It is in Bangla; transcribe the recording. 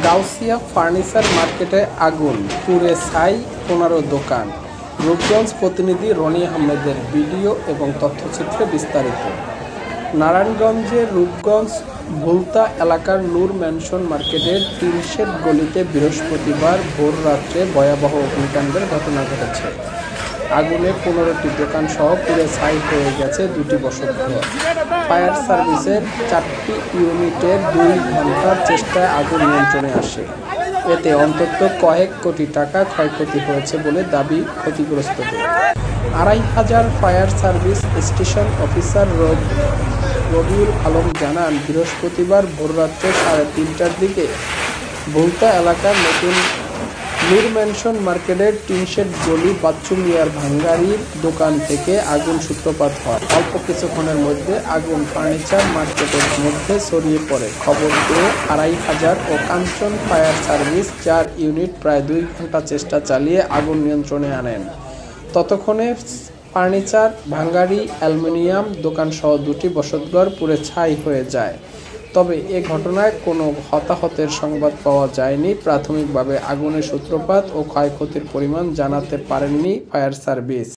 গাউসিয়া ফার্নিচার মার্কেটে আগুন, পুড়ে ছাই ১৫ দোকান। রূপগঞ্জ প্রতিনিধি রনি আহমেদের ভিডিও এবং তথ্যচিত্রে বিস্তারিত। নারায়ণগঞ্জের রূপগঞ্জ ভুলতা এলাকার নূর ম্যানশন মার্কেটের টিনশেড গলিতে বৃহস্পতিবার ভোর রাত্রে ভয়াবহ অগ্নিকাণ্ডের ঘটনা ঘটেছে। আগুনে ১৫টি দোকান সহ পুড়ে ছাই হয়ে গেছে ২টি বসতঘর। ফায়ার সার্ভিসের ৪টি ইউনিটের ২ ঘন্টার চেষ্টায় আগুন নিয়ন্ত্রণে আসে। এতে অন্তত কয়েক কোটি টাকা ক্ষয়ক্ষতি হয়েছে বলে দাবি ক্ষতিগ্রস্তদের। ২৫০০ fire service station officer Rabiul Alam জানান, বৃহস্পতিবার ভোররাত্রে ৩:৩০টার দিকে ভুলতা এলাকার নতুন নূর ম্যানশন মার্কেটের টিনশেড গলি বাচ্চু মিয়ার ভাঙ্গারির দোকান থেকে আগুন সূত্রপাত হয়। অল্প কিছুক্ষণের মধ্যে আগুন ফার্নিচার মার্কেটের মধ্যে ছড়িয়ে পড়ে। খবর পেয়ে ২৫০০ ও কাঞ্চন ফায়ার সার্ভিস ৪ ইউনিট প্রায় ২ ঘন্টা চেষ্টা চালিয়ে আগুন নিয়ন্ত্রণে আনেন। ততক্ষণে ফার্নিচার, ভাঙ্গারি, অ্যালুমিনিয়াম দোকানসহ ২টি বসতঘর পুড়ে ছাই হয়ে যায়। তবে এ ঘটনায় কোনো হতাহতের সংবাদ পাওয়া যায়নি। প্রাথমিকভাবে আগুনের সূত্রপাত ও ক্ষয়ক্ষতির পরিমাণ জানাতে পারেননি ফায়ার সার্ভিস।